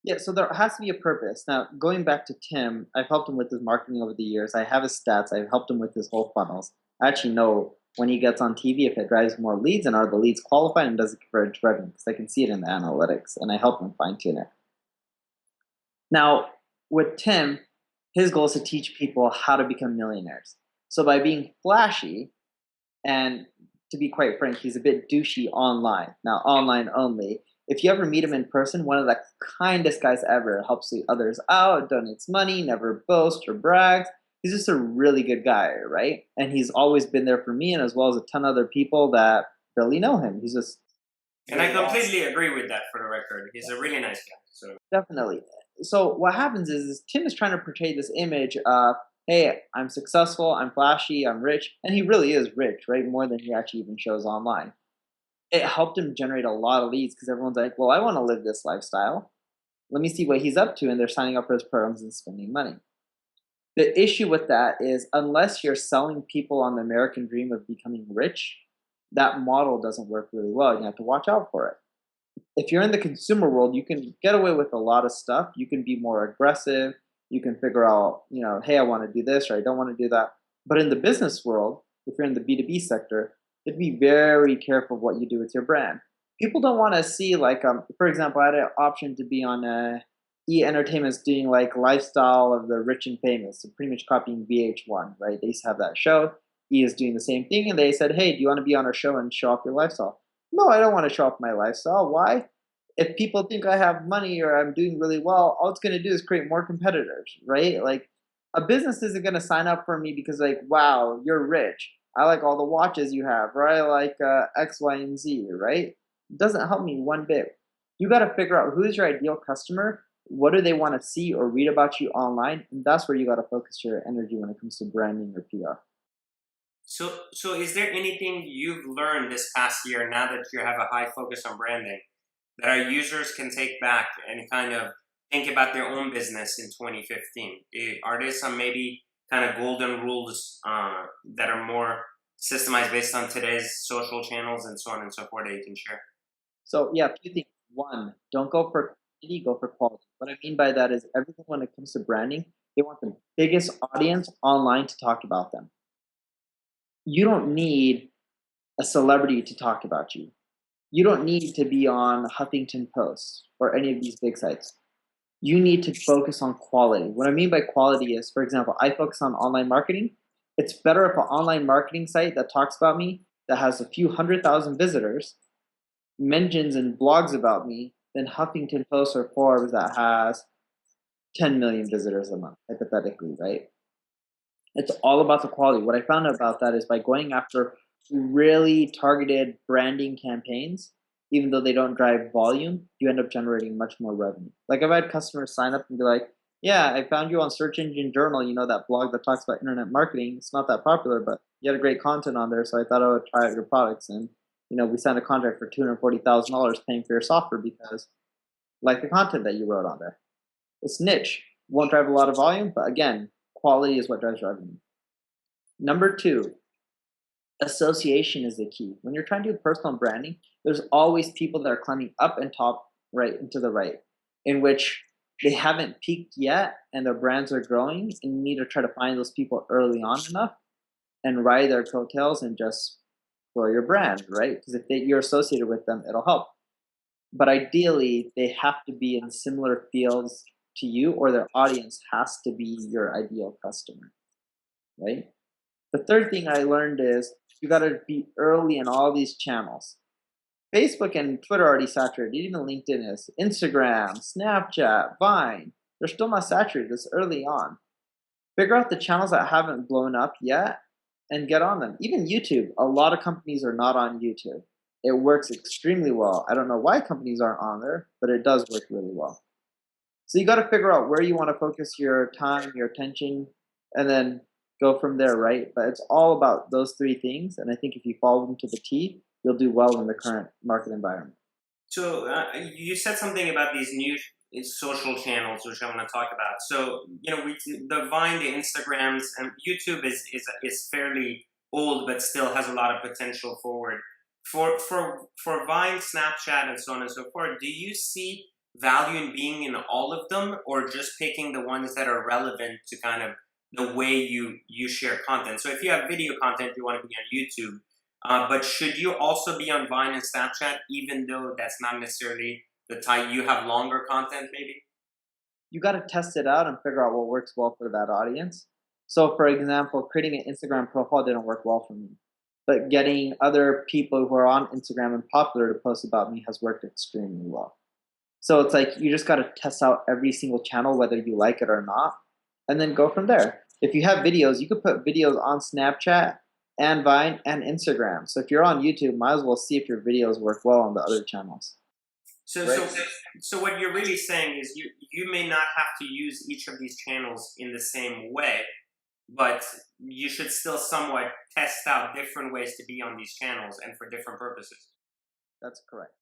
Yeah, so there has to be a purpose. Now, going back to Tim, I've helped him with his marketing over the years. I have his stats. I've helped him with his whole funnels. I actually know when he gets on TV if it drives more leads and are the leads qualified and does it convert to revenue because I can see it in the analytics and I help him fine tune it. Now, with Tim, his goal is to teach people how to become millionaires. So by being flashy, and to be quite frank, he's a bit douchey online. Now, online only. If you ever meet him in person, one of the kindest guys ever, helps the others out, donates money, never boasts or brags. He's just a really good guy, right? And he's always been there for me and as well as a ton of other people that really know him. He's just And I really awesome. completely agree with that for the record. He's a really nice guy. So Definitely. So what happens is Tim is trying to portray this image of, hey, I'm successful, I'm flashy, I'm rich, and he really is rich, right? More than he actually even shows online. It helped him generate a lot of leads because everyone's like, well, I want to live this lifestyle. Let me see what he's up to, and they're signing up for his programs and spending money. The issue with that is unless you're selling people on the American dream of becoming rich, that model doesn't work really well. You have to watch out for it. If you're in the consumer world, you can get away with a lot of stuff. You can be more aggressive. You can figure out, hey, I want to do this or I don't want to do that. But in the business world, if you're in the B2B sector, you'd be very careful what you do with your brand. People don't want to see like, for example, I had an option to be on E Entertainment's doing like lifestyle of the rich and famous, so pretty much copying VH1, right? They used to have that show. E is doing the same thing, and they said, "Hey, do you want to be on our show and show off your lifestyle?" No, I don't want to show off my lifestyle. Why? If people think I have money or I'm doing really well, all it's going to do is create more competitors, right? Like a business isn't going to sign up for me because like, wow, you're rich. I like all the watches you have, or I like X, Y, and Z, right? It doesn't help me one bit. You got to figure out who's your ideal customer. What do they want to see or read about you online? And that's where you got to focus your energy when it comes to branding or PR. so is there anything you've learned this past year now that you have a high focus on branding that our users can take back and kind of think about their own business in 2015? Are there some maybe kind of golden rules that are more systemized based on today's social channels and so on and so forth that you can share? So yeah, a few things. One, don't go for quantity, go for quality. What I mean by that is everything when it comes to branding, they want the biggest audience online to talk about them. You don't need a celebrity to talk about you. You don't need to be on Huffington Post or any of these big sites. You need to focus on quality. What I mean by quality is, for example, I focus on online marketing. It's better if an online marketing site that talks about me that has a few 100,000 visitors mentions and blogs about me than Huffington Post or Forbes that has 10 million visitors a month, hypothetically, right? It's all about the quality. What I found out about that is by going after really targeted branding campaigns, even though they don't drive volume, you end up generating much more revenue. Like I've had customers sign up and be like, yeah, I found you on Search Engine Journal, that blog that talks about internet marketing. It's not that popular, but you had a great content on there, so I thought I would try out your products. And we signed a contract for $240,000 paying for your software because like the content that you wrote on there. It's niche. Won't drive a lot of volume, but again, quality is what drives revenue. Number two, association is the key. When you're trying to do personal branding, there's always people that are climbing up and top right into the right, in which they haven't peaked yet and their brands are growing, and you need to try to find those people early on enough and ride their coattails and just grow your brand, right? Because if you're associated with them, it'll help. But ideally, they have to be in similar fields to you, or their audience has to be your ideal customer, right? The third thing I learned is you got to be early in all these channels. Facebook and Twitter are already saturated. Even LinkedIn is. Instagram, Snapchat, Vine, they're still not saturated. It's early on. Figure out the channels that haven't blown up yet and get on them. Even YouTube, a lot of companies are not on YouTube. It works extremely well. I don't know why companies aren't on there, but it does work really well. So you got to figure out where you want to focus your time, your attention, and then go from there, right? But it's all about those three things. And I think if you follow them to the T, you'll do well in the current market environment. So you said something about these new social channels, which I want to talk about. So the Vine, the Instagrams, and YouTube is fairly old, but still has a lot of potential forward. For Vine, Snapchat, and so on and so forth, do you see value in being in all of them, or just picking the ones that are relevant to kind of the way you share content? So if you have video content, you want to be on YouTube, but should you also be on Vine and Snapchat, even though that's not necessarily the type you have longer content, maybe? You got to test it out and figure out what works well for that audience. So, for example, creating an Instagram profile didn't work well for me, but getting other people who are on Instagram and popular to post about me has worked extremely well. So it's like you just got to test out every single channel, whether you like it or not, and then go from there. If you have videos, you could put videos on Snapchat and Vine and Instagram. So if you're on YouTube, might as well see if your videos work well on the other channels. So, Right? so what you're really saying is you may not have to use each of these channels in the same way, but you should still somewhat test out different ways to be on these channels and for different purposes. That's correct.